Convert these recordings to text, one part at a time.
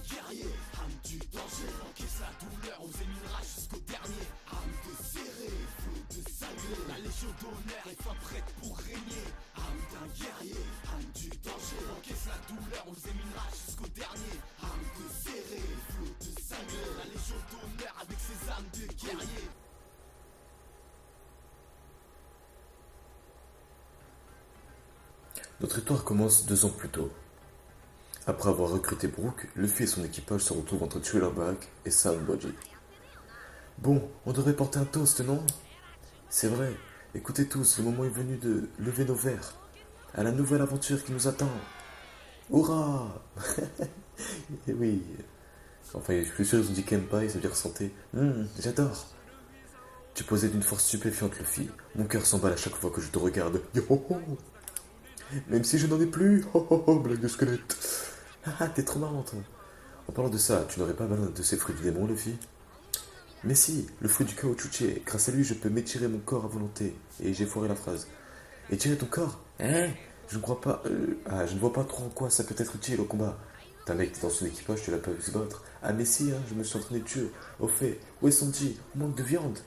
guerrier, âme du danger, encaisse la douleur, on faisait mille rages jusqu'au dernier. Âme de serré, flot de cinglé, la légion d'honneur est fin prête pour régner. Âme d'un guerrier, âme du danger, encaisse la douleur, on faisait mille rages jusqu'au dernier. Âme de serré, flot de cinglé, la légion d'honneur avec ses âmes de guerrier. Notre histoire commence 2 ans plus tôt. Après avoir recruté Brooke, Luffy et son équipage se retrouvent entre Thriller-Bark et Soundbody. Bon, on devrait porter un toast, non? C'est vrai. Écoutez tous, le moment est venu de lever nos verres à la nouvelle aventure qui nous attend. Hurrah! Et oui. Enfin, je suis sûr qu'ils ont dit Kenpai, ça veut dire santé. J'adore. Tu posais d'une force stupéfiante, Luffy. Mon cœur s'emballe à chaque fois que je te regarde. Yo ho ho! Même si je n'en ai plus. Ho ho ho, blague de squelette. Ah, t'es trop marrant, toi. En parlant de ça, tu n'aurais pas mal de ces fruits du démon, Luffy? Mais si, le fruit du caoutchouc. Grâce à lui, je peux m'étirer mon corps à volonté. Et j'ai foiré la phrase. Étirer ton corps? Hein? Je ne crois pas. Je ne vois pas trop en quoi ça peut être utile au combat. T'as un mec dans son équipage, tu l'as pas vu se battre. Ah, mais si, je me suis entraîné dessus. Au fait, où est Sanji? On manque de viande.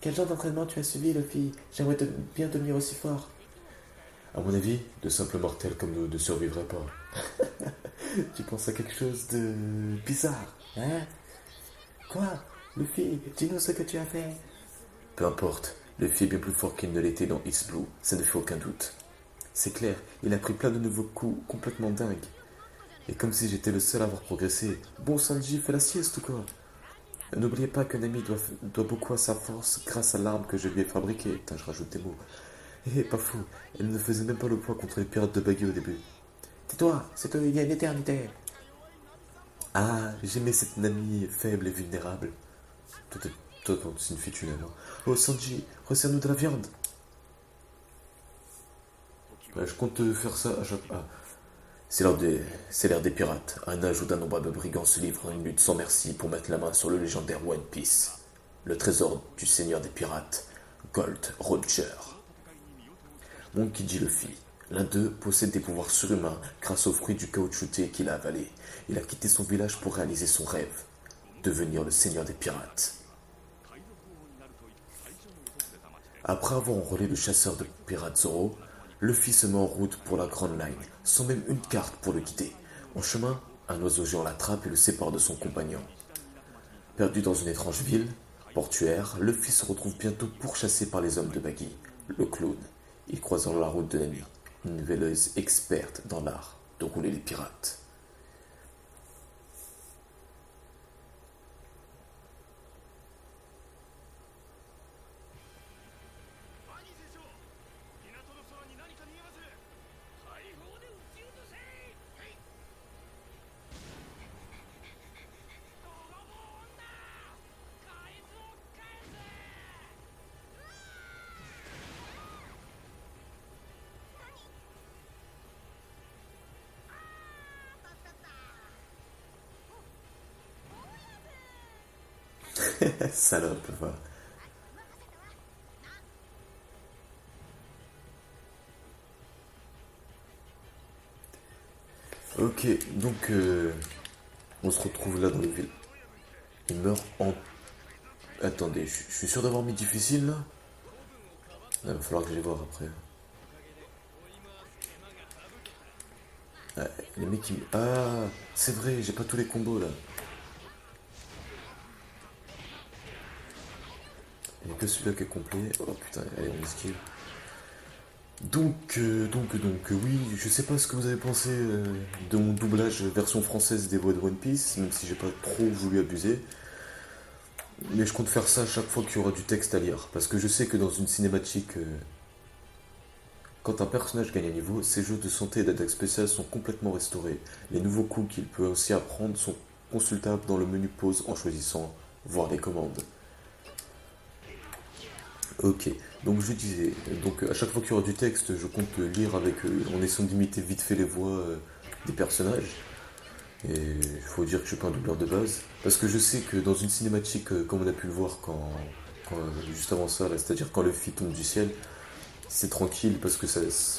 Quel genre d'entraînement tu as suivi, Luffy? J'aimerais bien devenir aussi fort. À mon avis, de simples mortels comme nous ne survivraient pas. Tu penses à quelque chose de bizarre, hein? Quoi? Luffy, dis-nous ce que tu as fait. Peu importe, Luffy est bien plus fort qu'il ne l'était dans East Blue, ça ne fait aucun doute. C'est clair, il a pris plein de nouveaux coups complètement dingues. Et comme si j'étais le seul à avoir progressé. Bon, Sanji, fais la sieste ou quoi? N'oubliez pas qu'un ami doit beaucoup à sa force grâce à l'arme que je lui ai fabriquée. Putain, je rajoute des mots. Pas fou, elle ne faisait même pas le poids contre les pirates de Baggy au début. Tais-toi, c'est toi il y a une éternité. Ah, j'aimais cette Nami faible et vulnérable. Toi, c'est une fille, tu l'aimes. Oh, Sanji, resserre-nous de la viande. Je compte te faire ça à chaque... Ah, c'est l'ère des pirates. Un âge où d'innombrables brigands se livrent à une lutte sans merci pour mettre la main sur le légendaire One Piece. Le trésor du seigneur des pirates, Gold Roger. Monkey D. Luffy. L'un d'eux possède des pouvoirs surhumains grâce aux fruits du caoutchouté qu'il a avalé. Il a quitté son village pour réaliser son rêve, devenir le seigneur des pirates. Après avoir enrôlé le chasseur de pirates Zoro, Luffy se met en route pour la Grand Line, sans même une carte pour le guider. En chemin, un oiseau géant l'attrape et le sépare de son compagnon. Perdu dans une étrange ville portuaire, Luffy se retrouve bientôt pourchassé par les hommes de Baggy, le clown. Il croise dans la route de Nami, une veleuse experte dans l'art de rouler les pirates. Salope, va. Ok, donc on se retrouve là dans le ville. Il meurt en... Attendez, je suis sûr d'avoir mis difficile là. Il va falloir que j'aille voir après. Ah, les mecs qui... Ah, c'est vrai, j'ai pas tous les combos là. Il n'y a que celui-là qui est complet. Oh putain, allez, on esquive. Oui, je sais pas ce que vous avez pensé de mon doublage version française des voix de One Piece, même si j'ai pas trop voulu abuser. Mais je compte faire ça à chaque fois qu'il y aura du texte à lire. Parce que je sais que dans une cinématique, quand un personnage gagne un niveau, ses jeux de santé et d'attaque spéciale sont complètement restaurés. Les nouveaux coups qu'il peut aussi apprendre sont consultables dans le menu pause en choisissant voir les commandes. Ok, donc je disais, donc à chaque fois qu'il y aura du texte, je compte lire avec en essayant d'imiter vite fait les voix des personnages. Et il faut dire que je suis pas un doubleur de base. Parce que je sais que dans une cinématique, comme on a pu le voir juste avant ça, c'est-à-dire quand le Luffy tombe du ciel, c'est tranquille parce que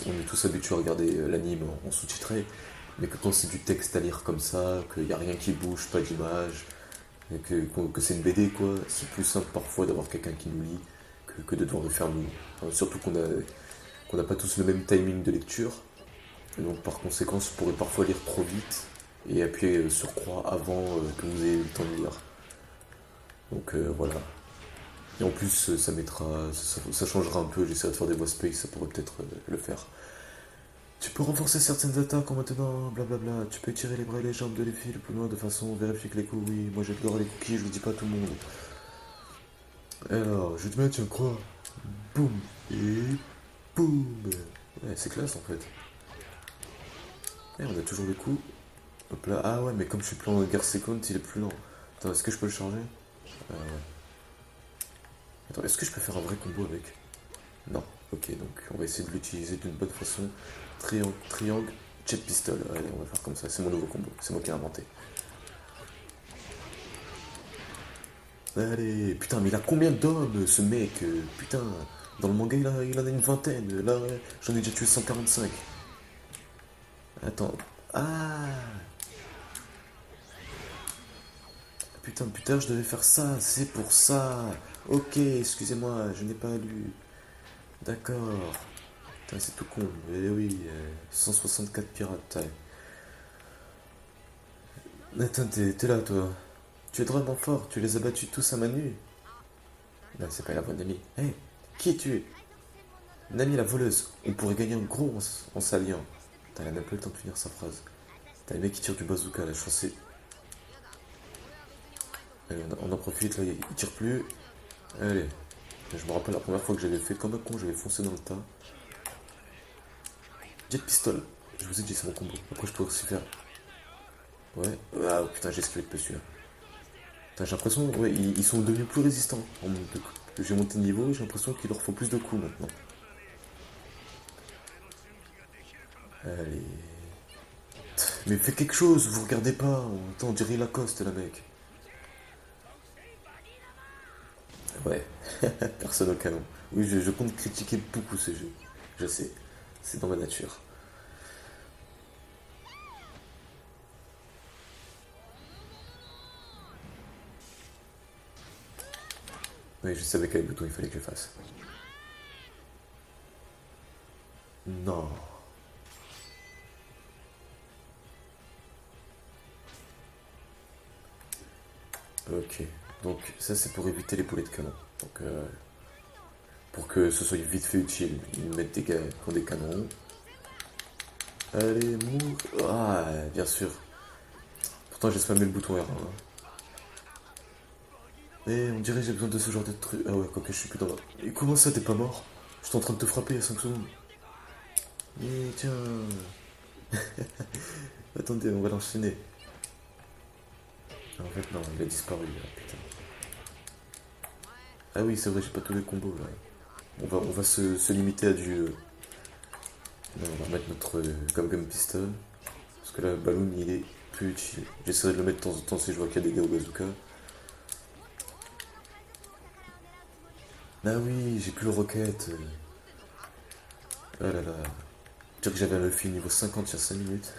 on est tous habitués à regarder l'anime en sous-titré. Mais que quand c'est du texte à lire comme ça, qu'il n'y a rien qui bouge, pas d'image, et que c'est une BD quoi, c'est plus simple parfois d'avoir quelqu'un qui nous lit que de devoir le faire nous. Enfin, surtout qu'on n'a pas tous le même timing de lecture, et donc par conséquent, on pourrait parfois lire trop vite et appuyer sur croix avant que vous ayez eu le temps de lire. Donc voilà. Et en plus, ça mettra, ça changera un peu. J'essaierai de faire des voice space, ça pourrait peut-être le faire. Tu peux renforcer certaines attaques en maintenant, blablabla. Tu peux étirer les bras et les jambes de les filles le plus loin de façon vérifier que les coups, oui. Moi j'adore les cookies, je le dis pas à tout le monde. Alors, je vais te mettre, tiens, quoi. Boum. Et boum. Ouais, c'est classe en fait. Et on a toujours le coup. Hop là. Ah ouais, mais comme je suis plus en guerre second, il est plus lent. Attends, est-ce que je peux le charger ouais. Attends, est-ce que je peux faire un vrai combo avec? Non. Ok, donc on va essayer de l'utiliser d'une bonne façon. Triangle, triangle, jet pistol. Allez, on va faire comme ça. C'est mon nouveau combo. C'est moi qui l'ai inventé. Allez, putain, mais il a combien d'hommes ce mec? Putain, dans le manga il en a une vingtaine. Là, j'en ai déjà tué 145. Attends. Ah putain, putain, je devais faire ça. C'est pour ça. Ok, excusez-moi, je n'ai pas lu. D'accord. Putain, c'est tout con. Eh oui, 164 pirates. Ouais. Attends, t'es là, toi. Tu es drôlement fort, tu les as battus tous à main nue. Non, c'est pas la voix d'Amy. Hé, hey, qui es-tu? Nami la voleuse. On pourrait gagner un gros en s'alliant. T'as même pas eu le temps de finir sa phrase. T'as le mec qui tire du bazooka, là, je pensais. Allez, on en profite, là, il tire plus. Allez. Je me rappelle la première fois que j'avais fait comme un con, j'avais foncé dans le tas. Jet pistol. Je vous ai dit, c'est mon combo. Après, je peux aussi faire. Ouais. Ah putain, j'ai esquivé de dessus là. J'ai l'impression, ouais, ils sont devenus plus résistants. J'ai monté de niveau, j'ai l'impression qu'il leur faut plus de coups maintenant. Allez. Mais fais quelque chose, vous regardez pas. Attends, on dirait Lacoste là, mec. Ouais, personne au canon. Oui, je compte critiquer beaucoup ce jeu. Je sais, c'est dans ma nature. Oui, je savais quel bouton il fallait que je fasse. Non. Ok, donc ça c'est pour éviter les boulets de canon. Donc pour que ce soit vite fait utile, ils mettent des gars qui ont des canons. Allez, move. Ah, bien sûr. Pourtant j'ai spammé le bouton R1. Hein. Mais on dirait que j'ai besoin de ce genre de truc. Ah ouais, quoique je suis plus dans la... Et comment ça t'es pas mort? J'étais en train de te frapper il y a 5 secondes. Et tiens. Attendez, on va l'enchaîner. En fait non, il a disparu là, putain. Ah oui, c'est vrai, j'ai pas tous les combos là. On va se limiter à du... Non, on va remettre notre Gum Pistol. Parce que là, le ballon, il est plus utile. J'essaierai de le mettre de temps en temps si je vois qu'il y a des gars au bazooka. Ah oui, j'ai plus le rocket. Ah là là. Dire que j'avais un Luffy niveau 50 il y a 5 minutes.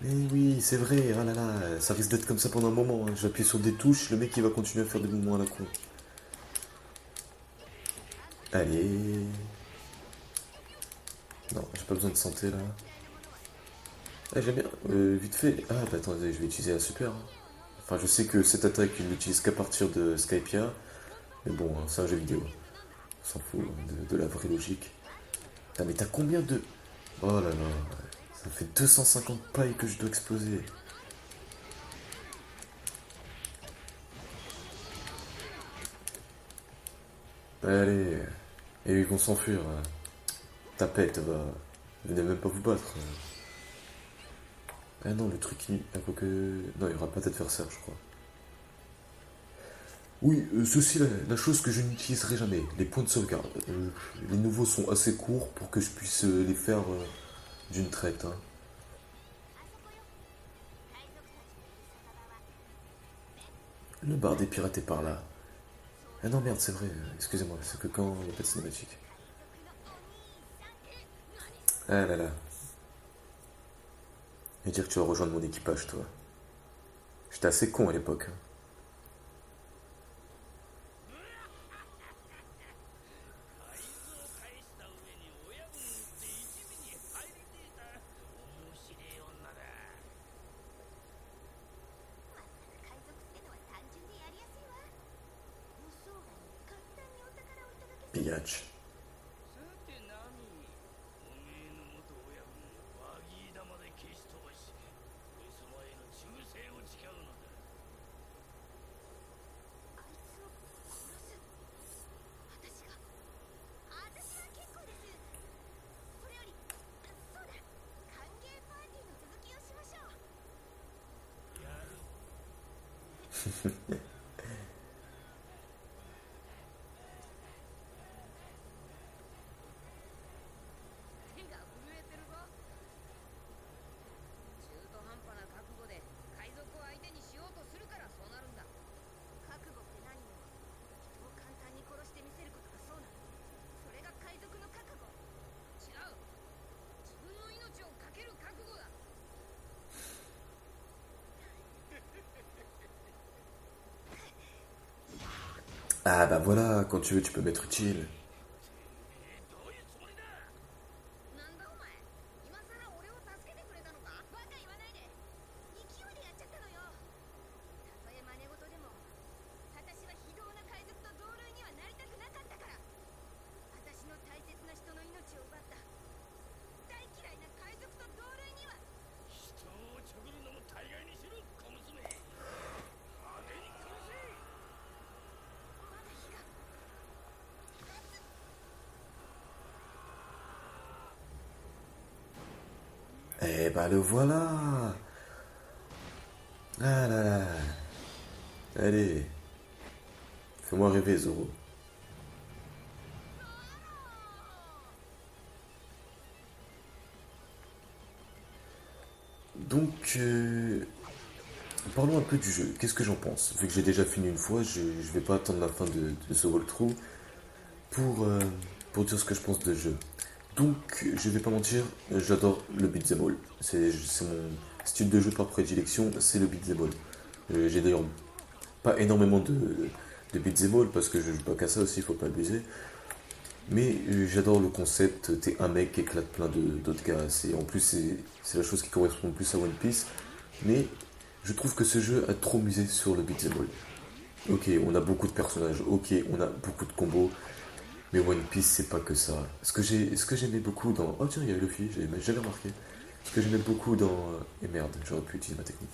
Mais oui, c'est vrai, ah là là, ça risque d'être comme ça pendant un moment. Hein. Je vais appuyer sur des touches, le mec il va continuer à faire des mouvements à la con. Allez. Non, j'ai pas besoin de santé là. Ah, j'aime bien. Vite fait. Ah, bah attendez, je vais utiliser la super. Hein. Enfin, je sais que cette attaque, il l'utilise qu'à partir de Skypia. Mais bon, hein, c'est un jeu vidéo. On s'en fout hein, de la vraie logique. Ah, mais t'as combien de. Oh là là. Ça fait 250 pailles que je dois exploser. Allez. Et ils vont s'enfuir. Tapette, va. Venez même pas vous battre. Ah non, le truc il... Ah, quoique... Non, il n'y aura pas d'adversaire, je crois. Oui, ceci, la chose que je n'utiliserai jamais, les points de sauvegarde. Les nouveaux sont assez courts pour que je puisse les faire d'une traite. Hein. Le bar des pirates est par là. Ah non, merde, c'est vrai, excusez-moi, c'est que quand il n'y a pas de cinématique. Ah là là. Et dire que tu vas rejoindre mon équipage, toi. J'étais assez con à l'époque. Pillage. Ah bah voilà, quand tu veux, tu peux m'être utile. Eh bah le voilà. Ah là là. Allez, fais-moi rêver, Zoro. Donc, parlons un peu du jeu. Qu'est-ce que j'en pense? Vu que j'ai déjà fini une fois, je vais pas attendre la fin de ce walkthrough pour, euh, pour dire ce que je pense de jeu. Donc, je vais pas mentir, j'adore le beat'em all. C'est mon style de jeu par prédilection, c'est le beat'em all. J'ai d'ailleurs pas énormément de beat'em all parce que je joue pas qu'à ça aussi, faut pas abuser. Mais j'adore le concept, t'es un mec qui éclate plein d'autres gars. En plus, c'est la chose qui correspond le plus à One Piece. Mais je trouve que ce jeu a trop misé sur le beat'em all. Ok, on a beaucoup de personnages, ok, on a beaucoup de combos, mais One Piece c'est pas que ça. Ce que j'aimais beaucoup dans... Oh tiens, il y a Luffy, j'avais jamais remarqué. Ce que j'aimais beaucoup dans... Et merde, j'aurais pu utiliser ma technique.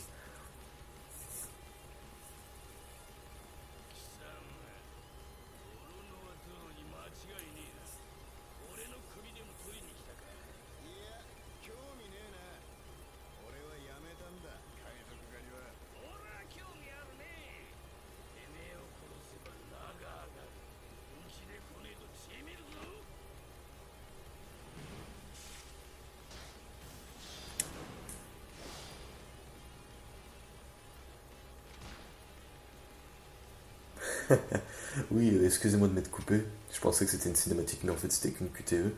Oui, excusez-moi de m'être coupé. Je pensais que c'était une cinématique, mais en fait c'était qu'une QTE.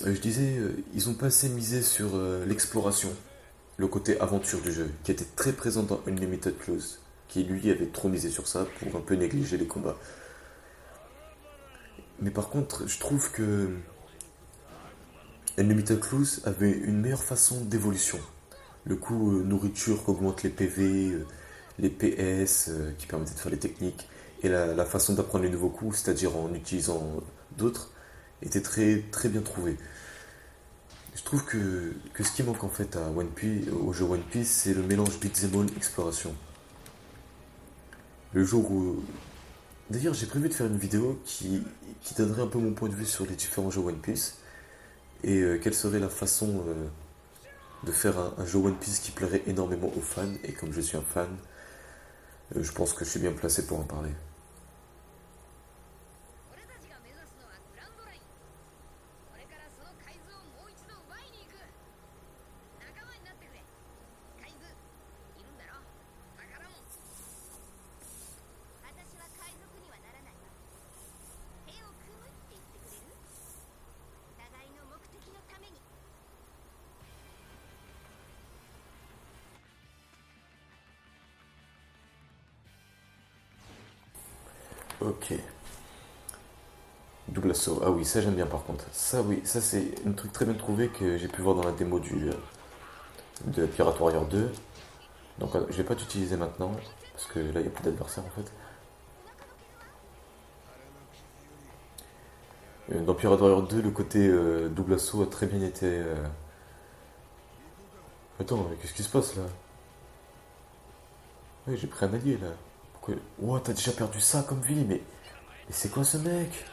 Je disais, ils ont pas assez misé sur l'exploration, le côté aventure du jeu, qui était très présent dans Unlimited Close, qui lui avait trop misé sur ça pour un peu négliger les combats. Mais par contre, je trouve que Unlimited Close avait une meilleure façon d'évolution. Le coup nourriture qui augmente les PV, les PS qui permettaient de faire les techniques, et la façon d'apprendre les nouveaux coups, c'est-à-dire en utilisant d'autres, était très, très bien trouvée. Je trouve que ce qui manque en fait à One Piece, au jeu One Piece, c'est le mélange beat'em all exploration. Le jour où... D'ailleurs, j'ai prévu de faire une vidéo qui donnerait un peu mon point de vue sur les différents jeux One Piece et quelle serait la façon de faire un jeu One Piece qui plairait énormément aux fans. Et comme je suis un fan, je pense que je suis bien placé pour en parler. Ok. Double assaut. Ah oui, ça j'aime bien par contre. Ça oui, ça c'est un truc très bien trouvé que j'ai pu voir dans la démo de Pirate Warrior 2. Donc je vais pas t'utiliser maintenant, parce que là il n'y a plus d'adversaire en fait. Dans Pirate Warrior 2, le côté double assaut a très bien été... Attends, mais qu'est-ce qui se passe là? Oui, j'ai pris un allié là. Pourquoi... Oh, t'as déjà perdu ça comme vie, mais c'est quoi ce mec?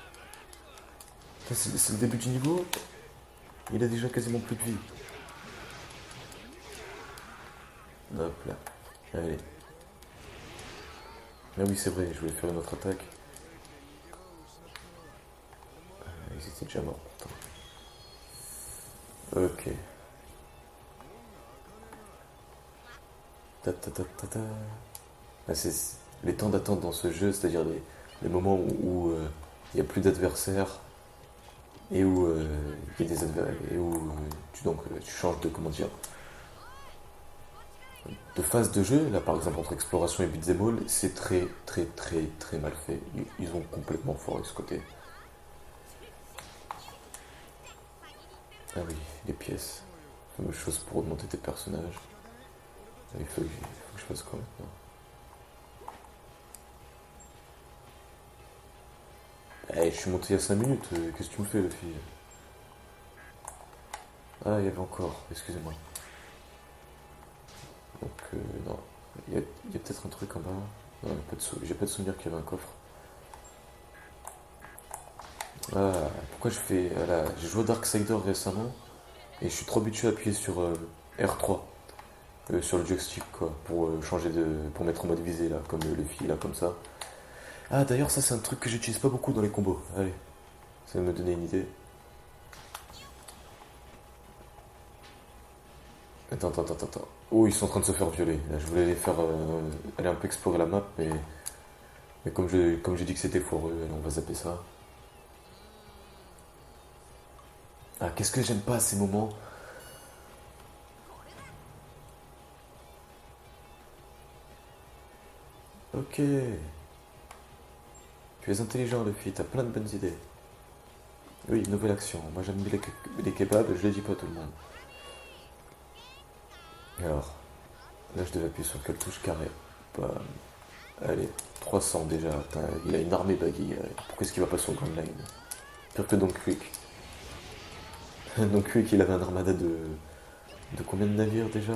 C'est le début du niveau? Il a déjà quasiment plus de vie. Hop là. Allez. Ah oui, c'est vrai, je voulais faire une autre attaque. Ils étaient déjà morts pourtant. Ok. Ta ta ta ta ta. Ah, c'est les temps d'attente dans ce jeu, c'est-à-dire les moments où il n'y a plus d'adversaires et où il y a des adversaires et où tu changes de comment dire de phase de jeu. Là par exemple entre exploration et beat'em all, c'est très très très très mal fait. Ils ont complètement foiré ce côté. Ah oui, les pièces. Fameuse chose pour augmenter tes personnages. Il faut que je fasse quoi maintenant? Eh, je suis monté il y a 5 minutes, qu'est-ce que tu me fais, le fille? Ah, il y avait encore, excusez-moi. Donc, non. Il y a peut-être un truc en bas. Non, j'ai pas de souvenir qu'il y avait un coffre. Ah, pourquoi je fais. Voilà, j'ai joué à Darksider récemment et je suis trop habitué à appuyer sur R3 sur le joystick quoi pour changer de. Pour mettre en mode visée là, comme le fil là, comme ça. Ah, d'ailleurs, ça c'est un truc que j'utilise pas beaucoup dans les combos. Allez, ça va me donner une idée. Attends. Oh, ils sont en train de se faire violer. Là, je voulais les faire aller un peu explorer la map, mais comme j'ai dit que c'était foireux, allez, on va zapper ça. Ah, qu'est-ce que j'aime pas à ces moments? Ok. Tu es intelligent, Luffy, t'as plein de bonnes idées. Oui, nouvelle action. Moi j'aime bien les kebabs, je les dis pas à tout le monde. Alors, là je devais appuyer sur quelle touche? Carré. Bam. Allez, 300 déjà. Putain, il a une armée baggy. Pourquoi est-ce qu'il va pas sur Grand Line? Pire que Don Quick. Don Quick, il avait un armada de combien de navires déjà?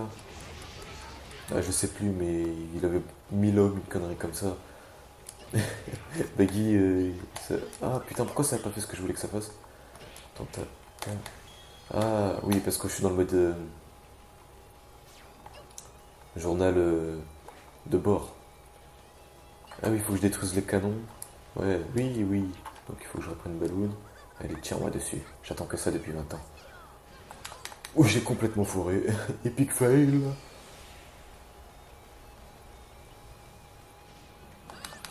Ah, je sais plus, mais il avait 1000 hommes, une connerie comme ça. Baggy. Ah putain, pourquoi ça a pas fait ce que je voulais que ça fasse? Attends, ah oui, parce que je suis dans le mode journal de bord. Ah oui, il faut que je détruise les canons. Ouais, oui. Donc il faut que je reprenne Balloon. Allez, tire-moi dessus. J'attends que ça depuis 20 ans. Ouh, j'ai complètement fourré. Epic fail.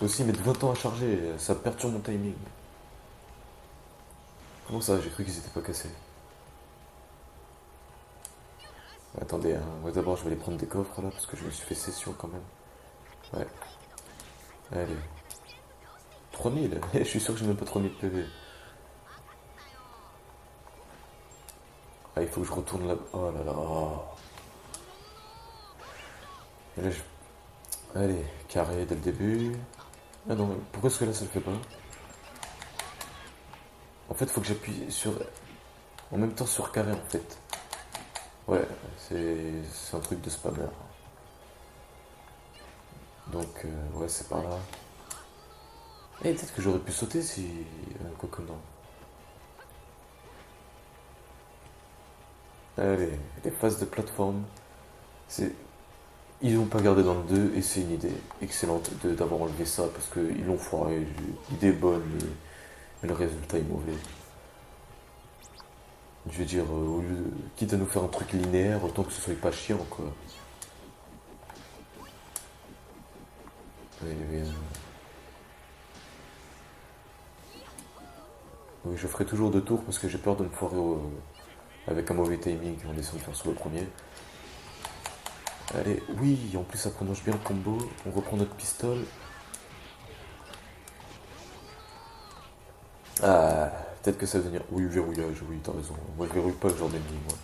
Aussi, mettre 20 ans à charger, ça perturbe mon timing. Comment ça? J'ai cru qu'ils étaient pas cassés. Attendez, hein. Moi d'abord je vais aller prendre des coffres là, parce que je me suis fait session quand même. Ouais, allez. 3000. Je suis sûr que j'ai même pas 3000 PV. Ah, il faut que je retourne là. Oh là là. Et là, allez, carré dès le début. Ah non, mais pourquoi est-ce que là ça le fait pas? En fait, il faut que j'appuie sur. En même temps sur carré en fait. Ouais, c'est un truc de spammer. Donc, ouais, c'est par là. Et peut-être que j'aurais pu sauter si. Quoique non. Allez, les phases de plateforme. C'est Ils l'ont pas gardé dans le 2 et c'est une idée excellente d'avoir enlevé ça parce qu'ils l'ont foiré. L'idée est bonne, mais le résultat est mauvais. Je veux dire, quitte à nous faire un truc linéaire, autant que ce soit pas chiant quoi. Oui, oui, je ferai toujours 2 tours parce que j'ai peur de me foirer avec un mauvais timing en essayant de faire sur le premier. Allez, oui, en plus ça prononce bien le combo. On reprend notre pistole. Ah, peut-être que ça va venir. Oui, verrouillage, oui, t'as raison. Moi, je verrouille pas le genre d'ennemi, moi.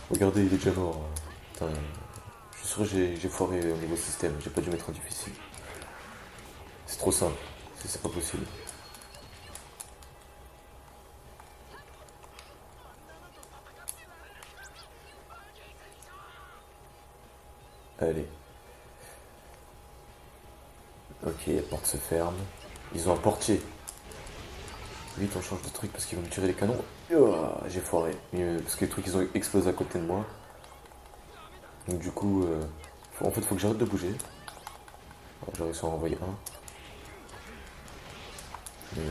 Regardez, il est déjà mort. Putain, je suis sûr que j'ai foiré au niveau système. J'ai pas dû mettre en difficile. C'est trop simple. C'est pas possible. Allez. Ok, la porte se ferme. Ils ont un portier. Vite, on change de truc parce qu'ils vont me tirer les canons. Ah, j'ai foiré. Parce que les trucs, ils ont explosé à côté de moi. Donc du coup, en fait, faut que j'arrête de bouger. J'ai réussi à en envoyer un. Mais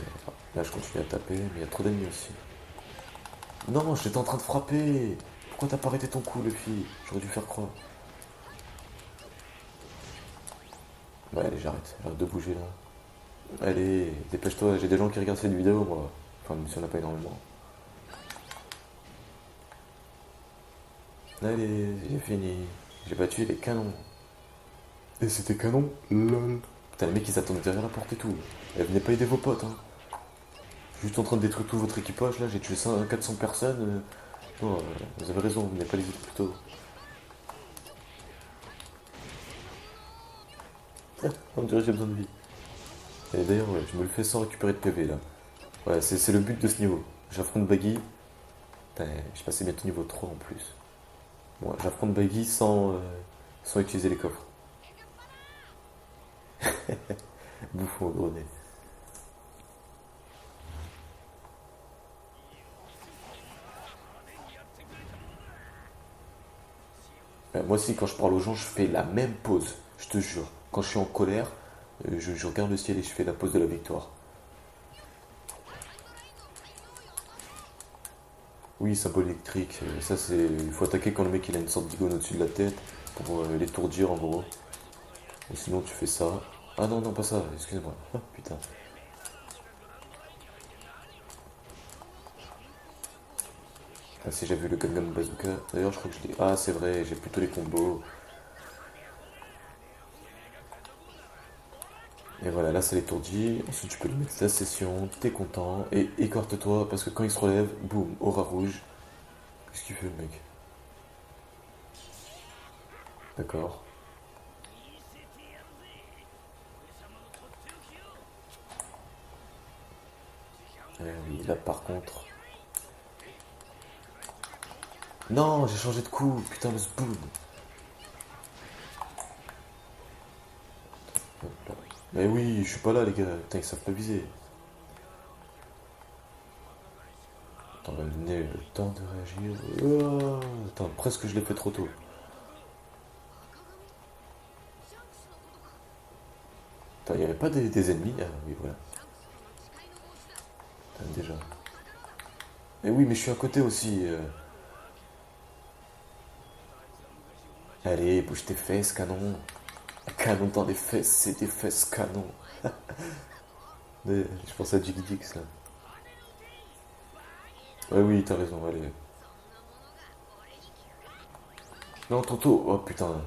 là, je continue à taper, mais il y a trop d'ennemis aussi. Non, j'étais en train de frapper. Pourquoi t'as pas arrêté ton coup, Luffy? J'aurais dû faire croire. Ouais, allez, j'arrête de bouger là. Allez, dépêche-toi, j'ai des gens qui regardent cette vidéo, moi. Enfin, même si on n'a pas énormément. Allez, j'ai fini. J'ai battu les canons. Et c'était canon? Lol. Putain, les mecs ils attendent derrière la porte et tout. Et venez pas aider vos potes, hein. Juste en train de détruire tout votre équipage là, j'ai tué 400 personnes. Non, vous avez raison, venez pas les aider plus tôt. On dirait que j'ai besoin de vie. Et d'ailleurs, ouais, je me le fais sans récupérer de PV là. Ouais, c'est le but de ce niveau. J'affronte Baggy. Putain, je passé bientôt niveau 3 en plus. Bon, j'affronte Baggy sans utiliser les coffres. Bouffon au gros nez. Moi aussi, quand je parle aux gens, je fais la même pause. Je te jure. Quand je suis en colère, je regarde le ciel et je fais la pause de la victoire. Oui, symbole électrique. Ça, c'est. Il faut attaquer quand le mec il a une sorte d'icône au-dessus de la tête pour l'étourdir en gros. Ou sinon, tu fais ça. Ah non, non, pas ça, excusez-moi. Ah, putain. Ah, si j'avais vu le Gangnam Bazooka. D'ailleurs, je crois que je l'ai. Ah, c'est vrai, j'ai plutôt les combos. Et voilà, là, ça l'étourdit. Ensuite, tu peux lui mettre la session. T'es content. Et écarte-toi parce que quand il se relève, boum, aura rouge. Qu'est-ce qu'il fait le mec? D'accord. Oui, là par contre. Non, j'ai changé de coup. Putain, le spoon. Mais oui, je suis pas là, les gars. Putain, ils savent pas viser. Attends, on va me donner le temps de réagir. Oh, attends, presque je l'ai fait trop tôt. Attends, il y avait pas des ennemis? Ah oui, voilà. Déjà. Mais oui, mais je suis à côté aussi. Allez, bouge tes fesses, canon. Canon dans les fesses, c'est des fesses canon. Je pense à Jiggy Dix là. Ouais, oui, t'as raison, allez. Non, Tonto, oh putain.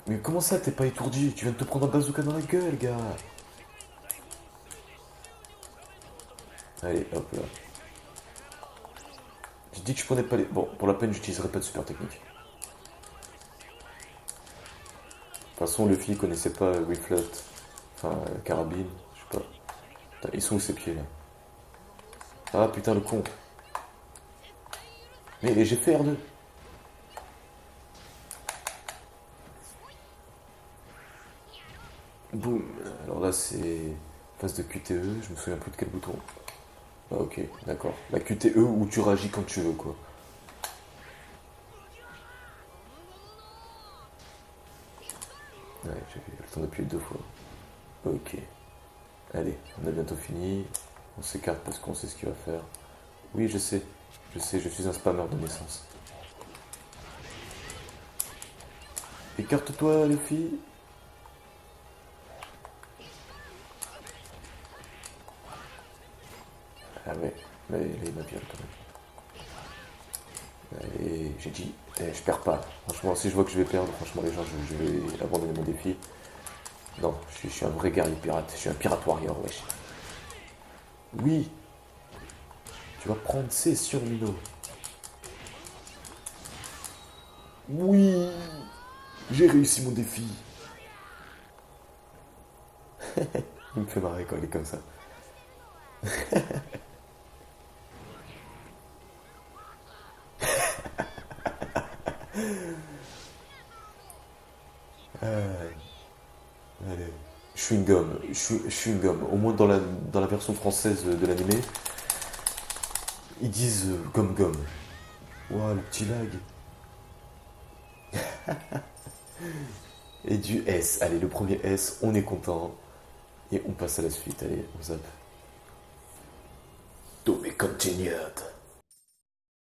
Mais comment ça, t'es pas étourdi? Tu viens de te prendre un bazooka dans la gueule, gars. Allez, hop là. J'ai dit que je prenais pas les. Bon, pour la peine, j'utiliserai pas de super technique. De toute façon, Luffy connaissait pas Whiflet. Enfin, carabine, je sais pas. Putain, ils sont où ces pieds là? Ah putain, le con. Mais j'ai fait R2. Boum. Alors là, c'est phase de QTE. Je me souviens plus de quel bouton. Ah, ok, d'accord. La QTE où tu réagis quand tu veux, quoi. Ouais, j'ai eu le temps d'appuyer 2 fois. Ok. Allez, on a bientôt fini. On s'écarte parce qu'on sait ce qu'il va faire. Oui, je sais. Je sais, je suis un spammer de naissance. Écarte-toi, les filles. Ah ouais, mais là, il m'a bien quand même. Allez, j'ai dit, je perds pas. Franchement, si je vois que je vais perdre, franchement, les gens, je vais abandonner mon défi. Non, je suis un vrai guerrier pirate. Je suis un pirate warrior, wesh. Oui. Tu vas prendre ces sur Mino. Oui. J'ai réussi mon défi. Il me fait marrer quand il est comme ça. Allez. Chewing gum. Chewing gum. Au moins dans la version française de l'animé, ils disent gum gum. Ouah, le petit lag. Et du S. Allez, le premier S, on est content. Et on passe à la suite. Allez, on zappe. To be continued.